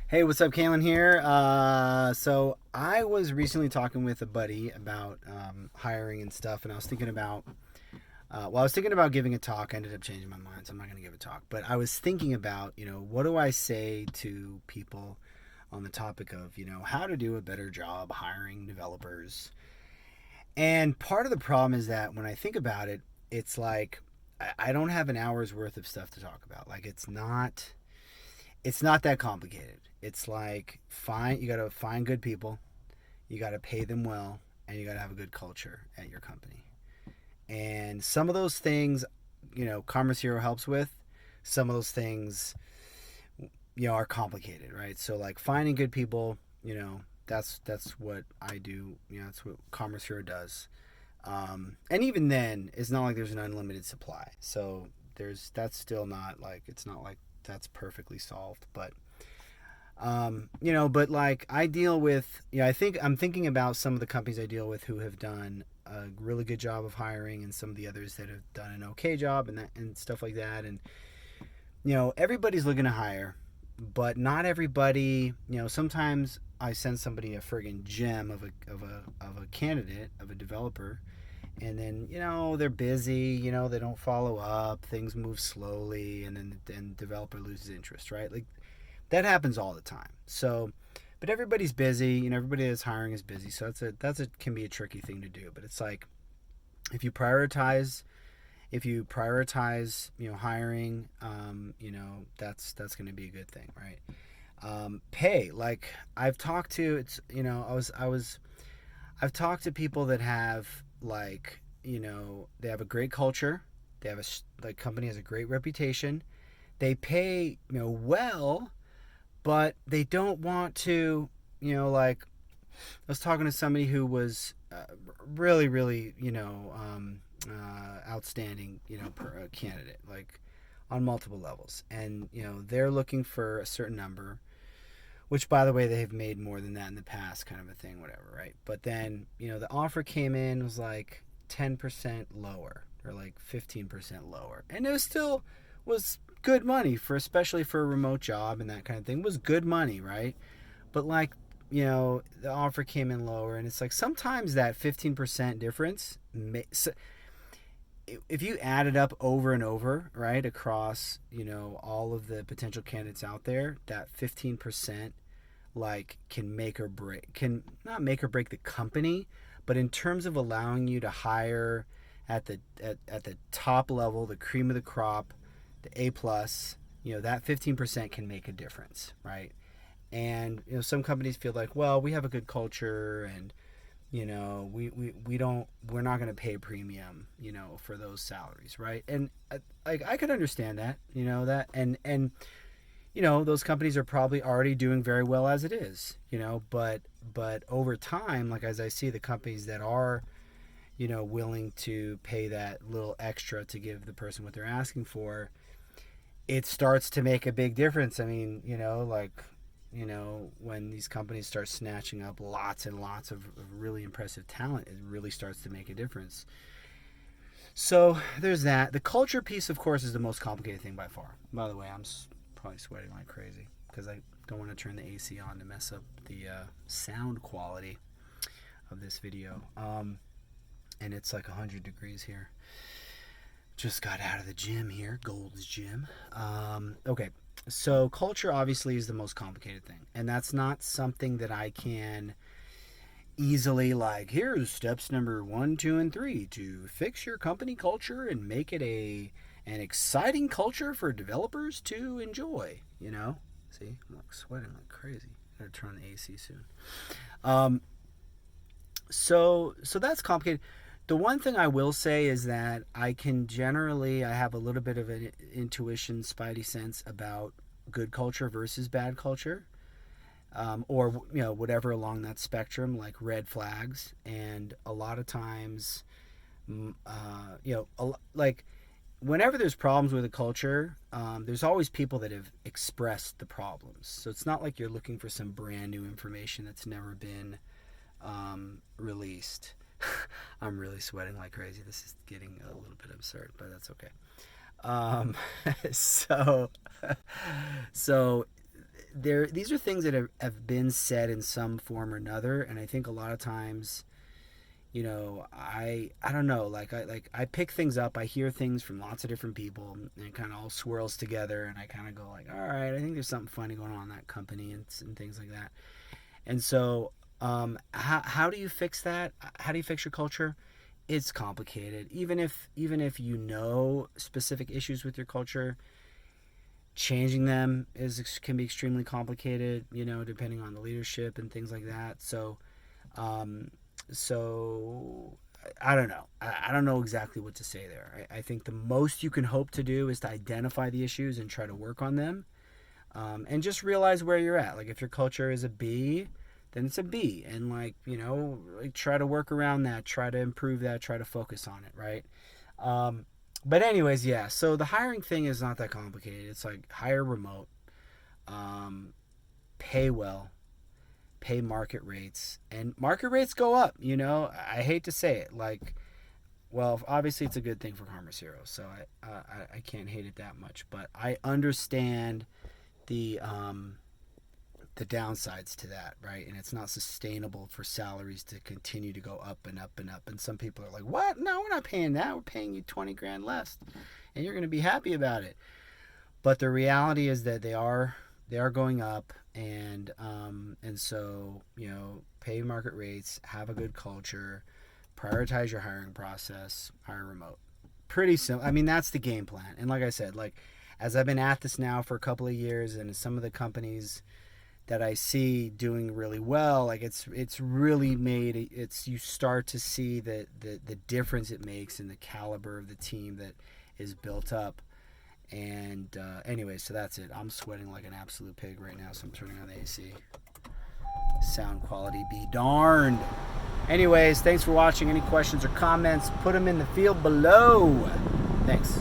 Hey, what's up, Kalen here? So I was recently talking with a buddy about hiring and stuff, and I was thinking about, I was thinking about giving a talk. I ended up changing my mind, so I'm not going to give a talk. But I was thinking about, what do I say to people on the topic of, how to do a better job hiring developers. And part of the problem is that when I think about it, it's like I don't have an hour's worth of stuff to talk about. Like it's not that complicated. It's like find you got to find good people, you got to pay them well, and you got to have a good culture at your company. And some of those things, Commerce Hero helps with. Some of those things, are complicated, right? So like finding good people, that's what I do. That's what Commerce Hero does. And even then, it's not like there's an unlimited supply. So that's still not like it's not like that's perfectly solved, but like I deal with, I think I'm thinking about some of the companies I deal with who have done a really good job of hiring, and some of the others that have done an okay job and stuff like that. And everybody's looking to hire, but not everybody. Sometimes I send somebody a friggin' gem of a candidate, of a developer, and then they're busy. They don't follow up. Things move slowly, and then developer loses interest. Right, like that happens all the time. So, but everybody's busy. Everybody that's hiring is busy. So that's a can be a tricky thing to do. But it's like if you prioritize hiring, that's going to be a good thing, right? Pay, like I've talked to it's I've talked to people that have like they have a great culture, they have like company has a great reputation, they pay well, but they don't want to, like I was talking to somebody who was really, really, outstanding, candidate, like on multiple levels, and they're looking for a certain number, which by the way they've made more than that in the past, kind of a thing, whatever, right? But then the offer came in was like 10% lower or like 15% lower, and it was still was good money for especially for a remote job and that kind of thing was good money, right? But like the offer came in lower, and it's like sometimes that 15% difference so if you add it up over and over, right, across all of the potential candidates out there, that 15% like can not make or break the company, but in terms of allowing you to hire at the top level, the cream of the crop, the A plus, that 15% can make a difference, right? And some companies feel like, well, we have a good culture, and we don't we're not going to pay a premium for those salaries, right? And like I could understand that, that, and those companies are probably already doing very well as it is, but over time, like as I see the companies that are willing to pay that little extra to give the person what they're asking for, it starts to make a big difference. I mean, like when these companies start snatching up lots and lots of really impressive talent, it really starts to make a difference. So there's that. The culture piece, of course, is the most complicated thing by far. By the way, I'm probably sweating like crazy because I don't want to turn the AC on to mess up the sound quality of this video. And it's like 100 degrees here. Just got out of the gym here, Gold's Gym. Okay, so culture obviously is the most complicated thing, and that's not something that I can easily like. Here's steps number 1, 2, and 3 to fix your company culture and make it an exciting culture for developers to enjoy. See, I'm like sweating like crazy. Gotta turn on the AC soon. Um, so that's complicated. The one thing I will say is that I have a little bit of an intuition, spidey sense about good culture versus bad culture, or whatever along that spectrum, like red flags. And a lot of times, like whenever there's problems with a culture, there's always people that have expressed the problems. So it's not like you're looking for some brand new information that's never been released. I'm really sweating like crazy. This is getting a little bit absurd, but that's okay. Um, so, so these are things that have been said in some form or another, and I think a lot of times, I don't know, I pick things up, I hear things from lots of different people, and it kind of all swirls together, and I kind of go like, all right, I think there's something funny going on in that company and things like that. And so, how do you fix that? How do you fix your culture? It's complicated. Even if you know specific issues with your culture, changing them can be extremely complicated. Depending on the leadership and things like that. Um, so I don't know. I don't know exactly what to say there. I think the most you can hope to do is to identify the issues and try to work on them, and just realize where you're at. Like if your culture is a B, then it's a B, and try to work around that, try to improve that, try to focus on it, right? But anyways, yeah. So the hiring thing is not that complicated. It's like hire remote, um, pay well, pay market rates, and market rates go up. I hate to say it, well, obviously it's a good thing for Commerce Hero, so I can't hate it that much, but I understand the the downsides to that, right? And it's not sustainable for salaries to continue to go up and up and up. And some people are like, "What? No, we're not paying that. We're paying you 20 grand less, and you're going to be happy about it." But the reality is that they are going up, and so pay market rates, have a good culture, prioritize your hiring process, hire remote. Pretty simple. I mean, that's the game plan. And like I said, as I've been at this now for a couple of years, and some of the companies that I see doing really well, it's really made it's you start to see the difference it makes in the caliber of the team that is built up. And anyway, so that's it. I'm sweating like an absolute pig right now, so I'm turning on the AC. Sound quality be darned. Anyways, thanks for watching. Any questions or comments, put them in the field below. Thanks.